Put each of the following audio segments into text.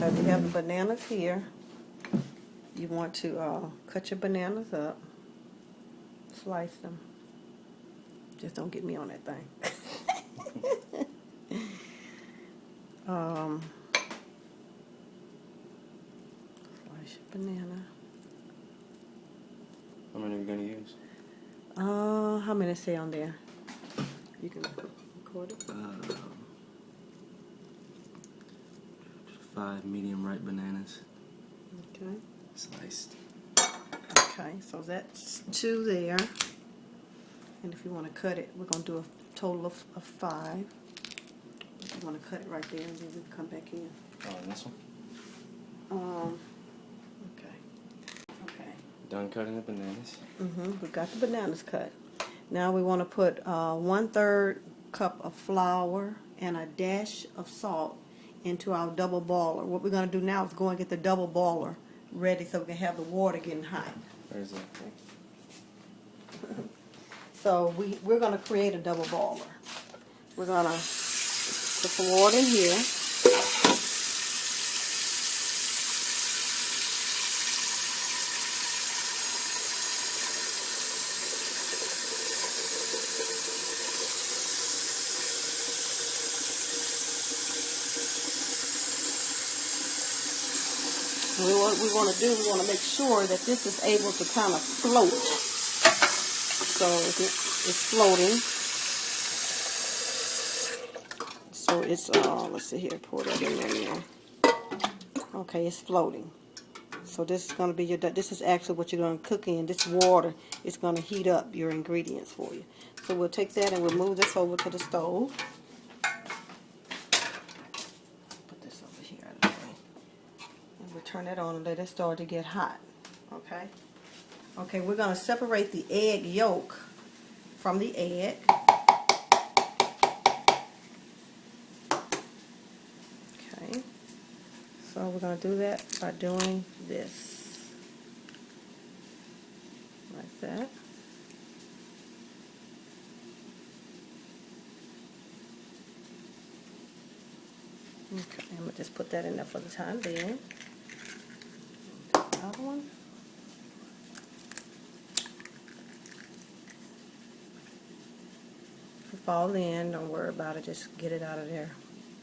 Okay, we have the bananas here. You want to cut your bananas up, slice them. Just don't get me on that thing. Slice your banana. How many are you going to use? How many say on there? You can record it. 5 medium ripe bananas. Okay. Sliced. Okay, so that's 2 there. And if you want to cut it, we're going to do a total of 5. If you want to cut it right there, and then we can come back in. Oh, and this one? Okay. Okay. Done cutting the bananas. We got the bananas cut. Now we want to put 1/3 cup of flour and a dash of salt into our double boiler. What we're going to do now is go and get the double boiler ready so we can have the water getting hot. Where is that? So we're going to create a double boiler. We're going to put some water in here. We want to make sure that this is able to kind of float. So it's floating. So it's, let's see here, pour that in there now. Okay, it's floating. So this is going to be this is actually what you're going to cook in. This water is going to heat up your ingredients for you. So we'll take that and we'll move this over to the stove. Put this over here out of the way. And we'll turn that on and let it start to get hot. Okay? Okay, we're going to separate the egg yolk from the egg. Okay. So we're going to do that by doing this. Like that. Okay, I'm going to just put that in there for the time being. Another one. If it falls in, don't worry about it, just get it out of there.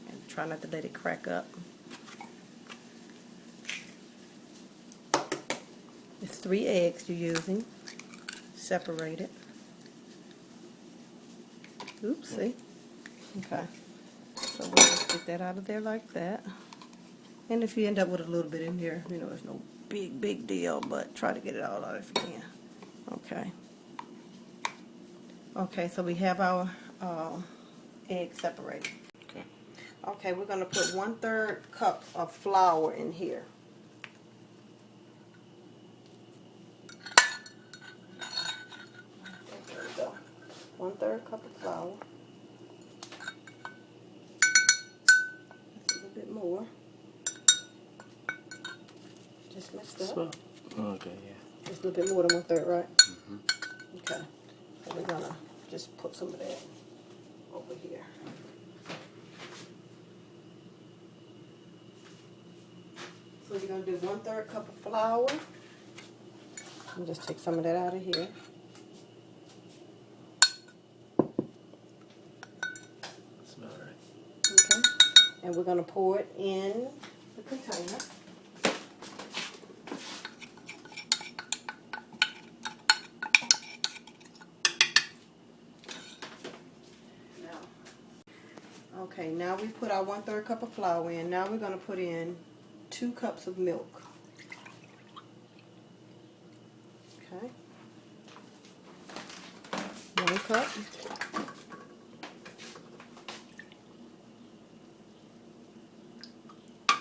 And try not to let it crack up. It's 3 eggs you're using. Separate it. Oops, see? Okay. So we'll just get that out of there like that. And if you end up with a little bit in here, you know, it's no big deal, but try to get it all out if you can. Okay. Okay, so we have our eggs separated. Okay. Okay, we're going to put 1/3 cup of flour in here. There we go. 1/3 cup of flour. That's a little bit more. Just messed up. So, okay, yeah. Just a little bit more than 1/3, right? Mm-hmm. Okay. So we're going to just put some of that over here. So you're going to do 1/3 cup of flour. And just take some of that out of here. That's about right. Okay. And we're going to pour it in the container. Okay, now we've put our 1/3 cup of flour in. Now we're going to put in 2 cups of milk. Okay. 1 cup.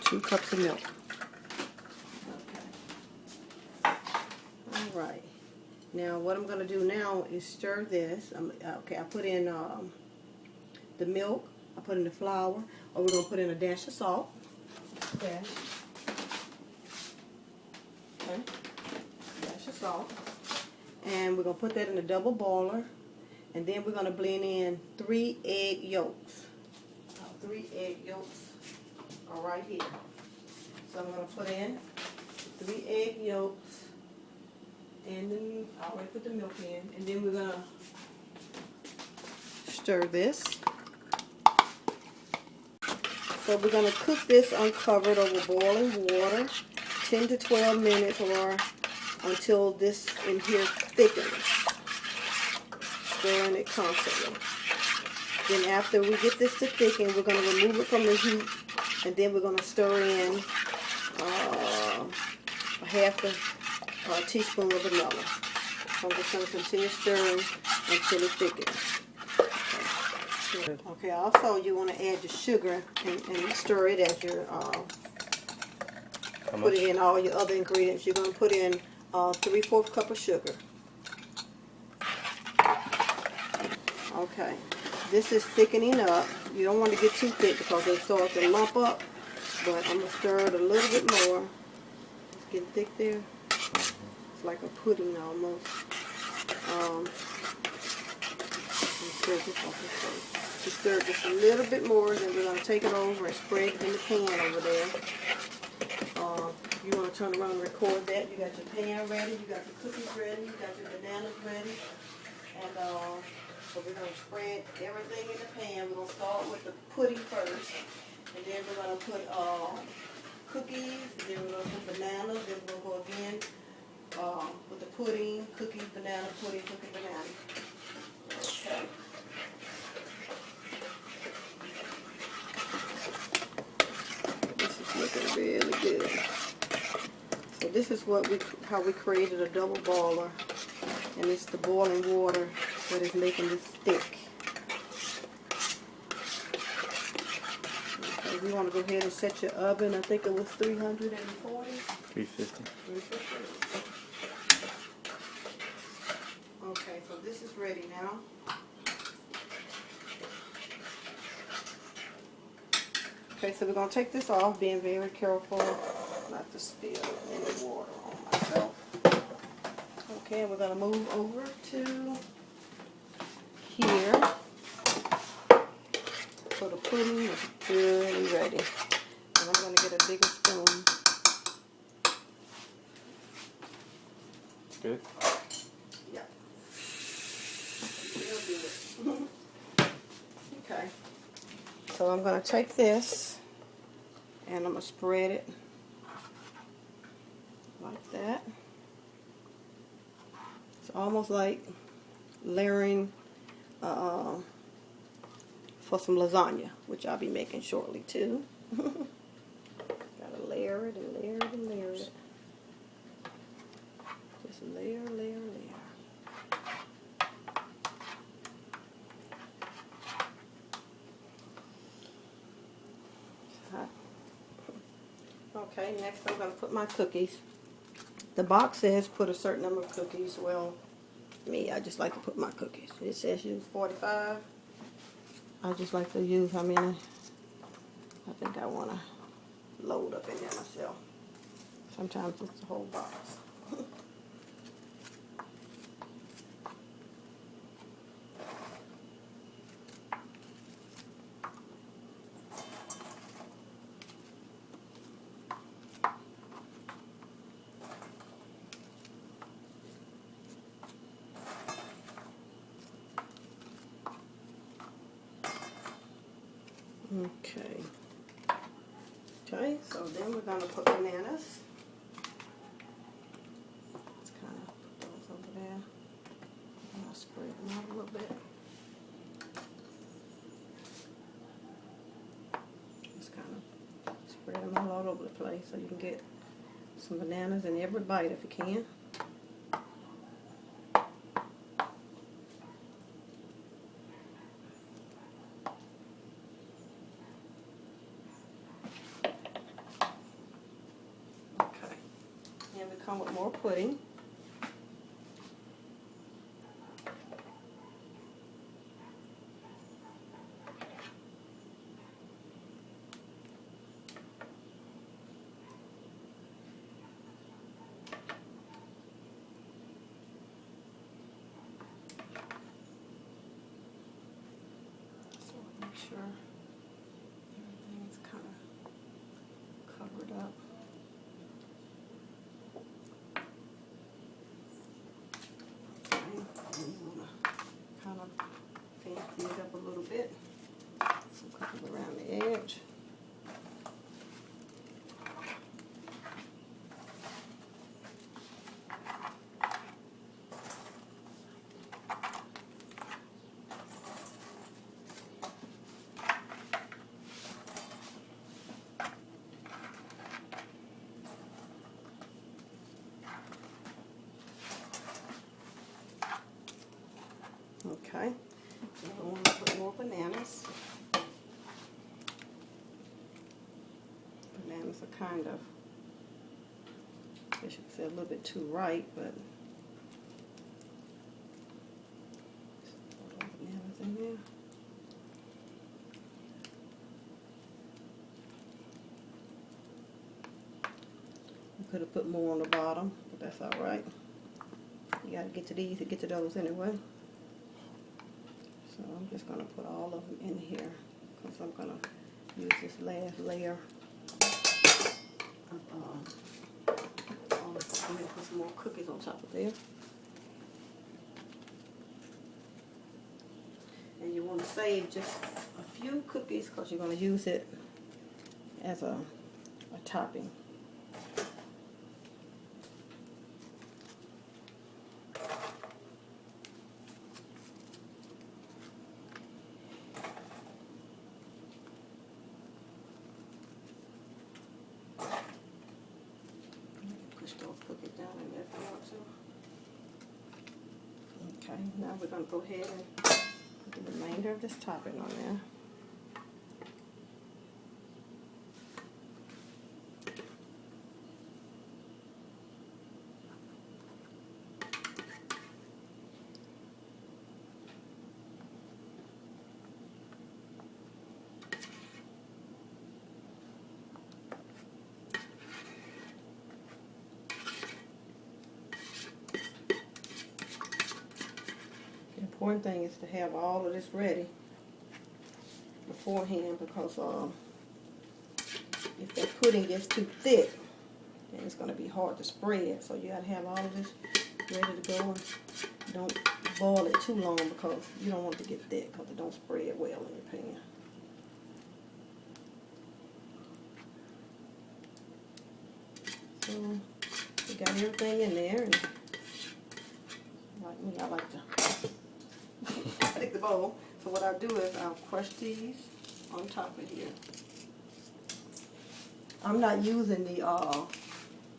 2 cups of milk. Okay. All right. Now what I'm going to do now is stir this. Okay, I put in the milk. I put in the flour. Or we're going to put in a dash of salt. Dash. Okay. Dash of salt. And we're going to put that in a double boiler. And then we're going to blend in 3 egg yolks. 3 egg yolks are right here. So I'm going to put in 3 egg yolks, and then I already put the milk in, and then we're going to stir this. So we're going to cook this uncovered over boiling water 10 to 12 minutes or until this in here thickens. Stirring it constantly. Then after we get this to thicken, we're going to remove it from the heat, and then we're going to stir in a half a teaspoon of vanilla. So I'm just going to continue stirring until it thickens. Okay, also you want to add your sugar and stir it as you're putting in all your other ingredients. You're going to put in 3/4 cup of sugar. Okay, this is thickening up. You don't want to get too thick because they start to lump up, but I'm going to stir it a little bit more. It's getting thick there. It's like a pudding almost. Stir it just a little bit more, then we're going to take it over and spread it in the pan over there. You want to turn around and record that. You got your pan ready, you got your cookies ready, you got your bananas ready. And so we're going to spread everything in the pan. We're going to start with the pudding first. And then we're going to put cookies, then we're going to put bananas, then we're going to go again with the pudding, cookies, banana, pudding, cookie, banana. Okay. Looking really good. So this is how we created a double boiler, and it's the boiling water that is making this thick. Okay, you want to go ahead and set your oven. I think it was 340. 350. Okay, so this is ready now. Okay, so we're going to take this off, being very careful not to spill any water on myself. Okay, and we're going to move over to here. So the pudding is really ready. And I'm going to get a bigger spoon. Good? Yeah. Real good. Okay. So I'm going to take this and I'm going to spread it like that. It's almost like layering for some lasagna, which I'll be making shortly too. Gotta layer it and layer it and layer it. Just layer, layer, layer. Okay, next I'm going to put my cookies. The box says put a certain number of cookies. Well, me, I just like to put my cookies. It says use 45. I just like to use how many. I think I want to load up in there myself. Sometimes it's the whole box. Okay. Okay, so then we're going to put bananas. Let's kind of put those over there. And I'll spread them out a little bit. Just kind of spread them all over the place so you can get some bananas in every bite if you can. And we come with more pudding. So make sure everything is kind of covered up. little bit. Some cookies around the edge. Okay, now I want to put more bananas. Bananas are kind of, I guess you could say a little bit too ripe, but put all bananas in there. You could have put more on the bottom, but that's all right. You got to get to these to get to those anyway. So I'm just going to put all of them in here because I'm going to use this last layer of, I'm going to put some more cookies on top of there. And you want to save just a few cookies because you're going to use it as a topping. Put it down in there if you want to. Okay, now we're going to go ahead and put the remainder of this topping on there. The important thing is to have all of this ready beforehand because if that pudding gets too thick, then it's going to be hard to spread. So you got to have all of this ready to go, and don't boil it too long because you don't want it to get thick because it don't spread well in your pan. So we got everything in there, and like me, I like to take the bowl. So what I'll do is I'll crush these on top of here. I'm not using the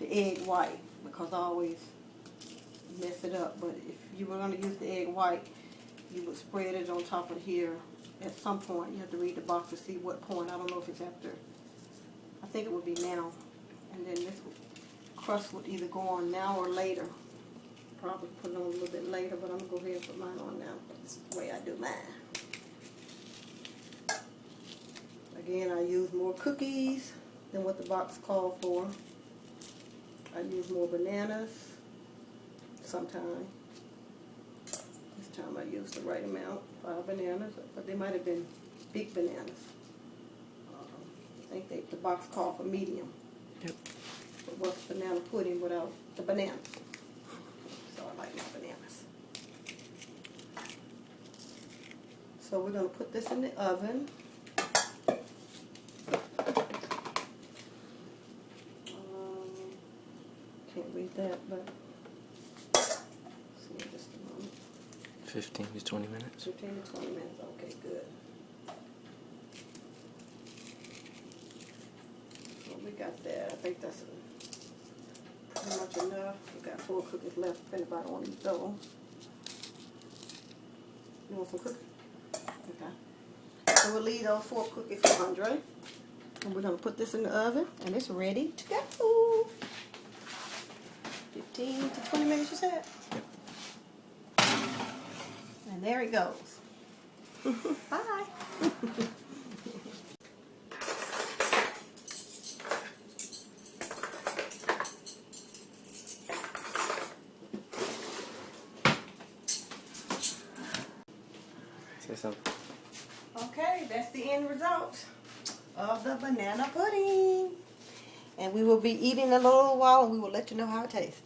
egg white because I always mess it up. But if you were going to use the egg white, you would spread it on top of here at some point. You have to read the box to see what point. I don't know if it's after. I think it would be now. And then this crust would either go on now or later. Probably put it on a little bit later, but I'm going to go ahead and put mine on now. That's the way I do mine. Again, I use more cookies than what the box called for. I use more bananas sometimes. This time I used the right amount, 5 bananas, but they might have been big bananas. I think the box called for medium. Yep. But what's banana pudding without the bananas? So I like my bananas. So we're going to put this in the oven. Can't read that, but see in just a moment. 15 to 20 minutes. 15 to 20 minutes. Okay, good. So we got that. I think that's pretty much enough. We got 4 cookies left if anybody wants to those. You want some cookies? Okay. So we'll leave those 4 cookies for Andre. And we're going to put this in the oven, and it's ready to go. 15 to 20 minutes, you said? Yep. And there it goes. Bye. Say something. Okay, that's the end result of the banana pudding. And we will be eating in a little while, and we will let you know how it tastes.